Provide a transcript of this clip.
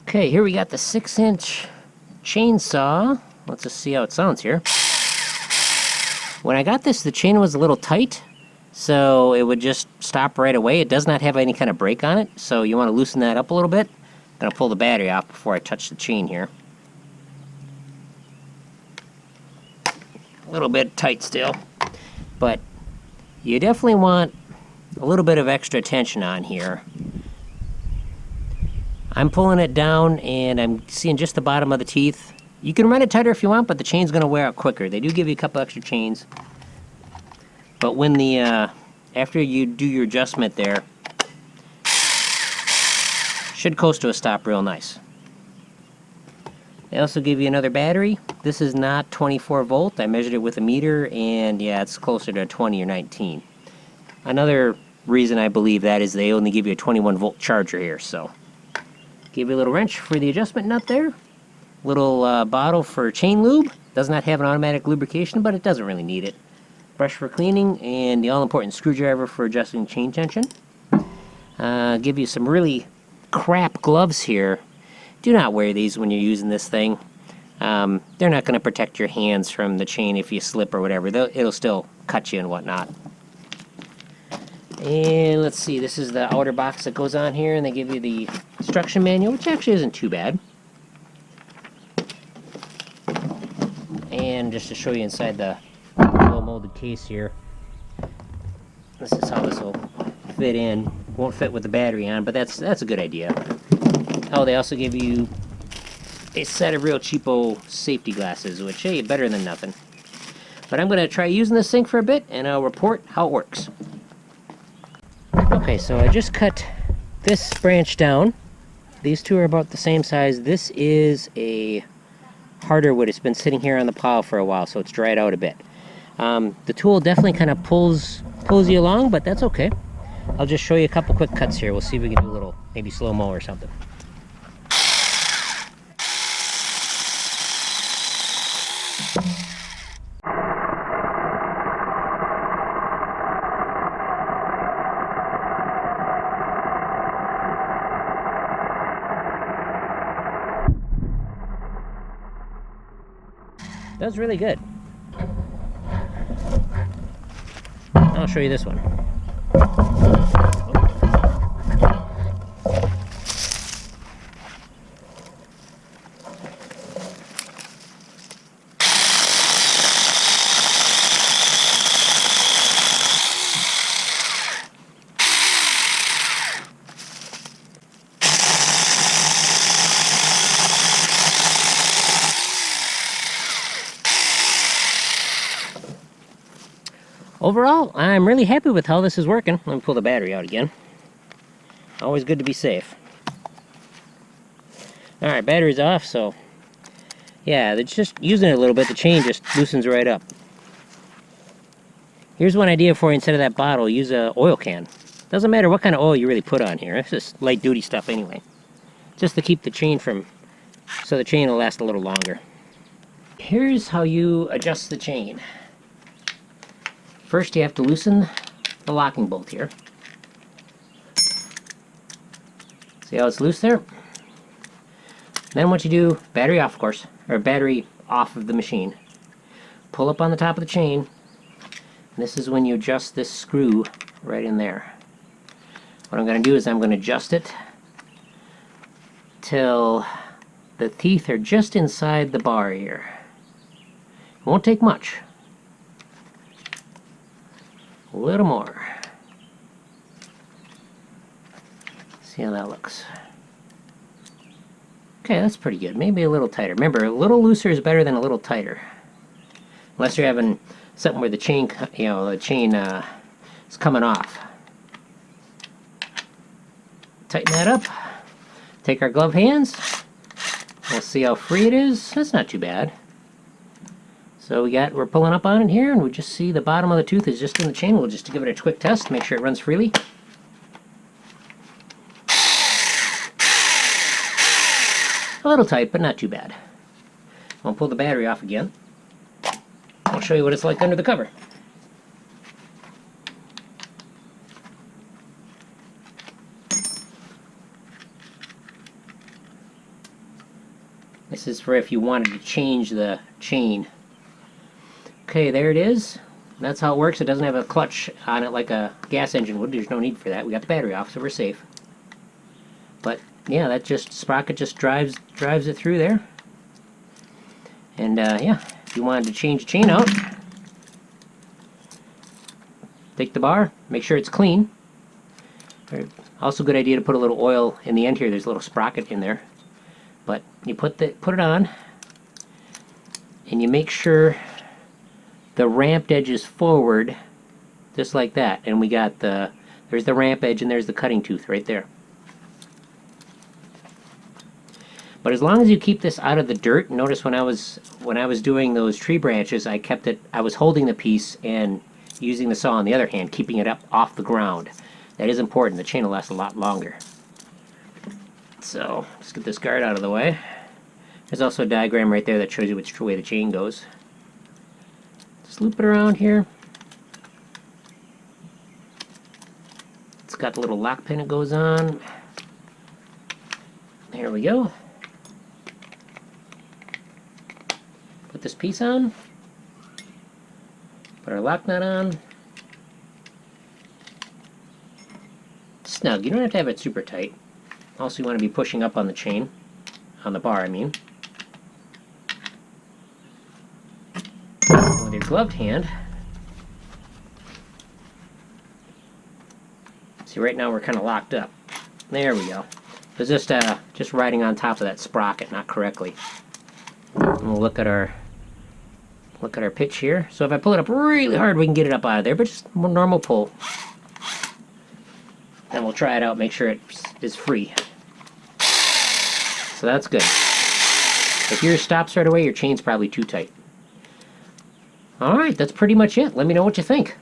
Okay, here we got the 6-inch chainsaw. Let's just see how it sounds here. When I got this, the chain was a little tight, so it would just stop right away. It does not have any kind of brake on it, so you want to loosen that up a little bit. I'm going to pull the battery off before I touch the chain here. A little bit tight still, but you definitely want a little bit of extra tension on here. I'm pulling it down and I'm seeing just the bottom of the teeth. You can run it tighter if you want, but the chain's going to wear out quicker. They do give you a couple extra chains. But when the, after you do your adjustment there, should coast to a stop real nice. They also give you another battery. This is not 24 volt. I measured it with a meter and yeah, it's closer to 20 or 19. Another reason I believe that is they only give you a 21 volt charger here, so. Give you a little wrench for the adjustment nut there. Little bottle for chain lube. Does not have an automatic lubrication, but it doesn't really need it. Brush for cleaning, and the all-important screwdriver for adjusting chain tension. Give you some really crap gloves here. Do not wear these when you're using this thing. They're not going to protect your hands from the chain if you slip or whatever. It'll still cut you and whatnot. And let's see, this is the outer box that goes on here, and they give you the instruction manual, which actually isn't too bad. And just to show you inside the little molded case here, this is how this will fit in. Won't fit with the battery on, but that's a good idea. Oh, they also give you a set of real cheapo safety glasses, which, hey, better than nothing. But I'm going to try using this thing for a bit, and I'll report how it works. Okay, so I just cut this branch down. These two are about the same size. This is a harder wood. It's been sitting here on the pile for a while, so it's dried out a bit. The tool definitely kind of pulls you along, but that's okay. I'll just show you a couple quick cuts here. We'll see if we can do a little, maybe slow-mo or something. That's really good. I'll show you this one. Overall, I'm really happy with how this is working. Let me pull the battery out again. Always good to be safe. Alright, battery's off, so yeah, they're just using it a little bit. The chain just loosens right up. Here's one idea for you. Instead of that bottle, use a oil can. Doesn't matter what kind of oil you really put on here. It's just light duty stuff anyway. Just to keep the chain from, so the chain will last a little longer. Here's how you adjust the chain. First, you have to loosen the locking bolt here. See how it's loose there? Then what you do, battery off, of course, or battery off of the machine. Pull up on the top of the chain. And this is when you adjust this screw right in there. What I'm going to do is I'm going to adjust it till the teeth are just inside the bar here. It won't take much. A little more. See how that looks. Okay, that's pretty good. Maybe a little tighter. Remember, a little looser is better than a little tighter. Unless you're having something where the chain, you know, the chain is coming off. Tighten that up. Take our glove hands. We'll see how free it is. That's not too bad. So we're pulling up on it here, and we just see the bottom of the tooth is just in the chain. We'll just give it a quick test, make sure it runs freely. A little tight, but not too bad. I'll pull the battery off again. I'll show you what it's like under the cover. This is for if you wanted to change the chain. Okay, there it is. That's how it works. It doesn't have a clutch on it like a gas engine would. There's no need for that. We got the battery off, so we're safe. But yeah, that just sprocket just drives it through there. And yeah, if you wanted to change the chain out, take the bar, make sure it's clean. Also, good idea to put a little oil in the end here. There's a little sprocket in there. But you put it on, and you make sure the ramped edge is forward, just like that. And we got there's the ramp edge and there's the cutting tooth right there. But as long as you keep this out of the dirt, notice when I was doing those tree branches, I was holding the piece and using the saw on the other hand, keeping it up off the ground. That is important. The chain will last a lot longer. So, let's get this guard out of the way. There's also a diagram right there that shows you which way the chain goes. Just loop it around here. It's got the little lock pin it goes on. There we go. Put this piece on. Put our lock nut on. Snug. You don't have to have it super tight. Also, you want to be pushing up on the chain, on the bar, I mean. And with your gloved hand, see, right now we're kind of locked up. There we go. It was just riding on top of that sprocket, not correctly. And we'll look at our pitch here. So if I pull it up really hard, we can get it up out of there, but just a normal pull. And we'll try it out, make sure it is free. So that's good. If yours stops right away, your chain's probably too tight. Alright, that's pretty much it. Let me know what you think.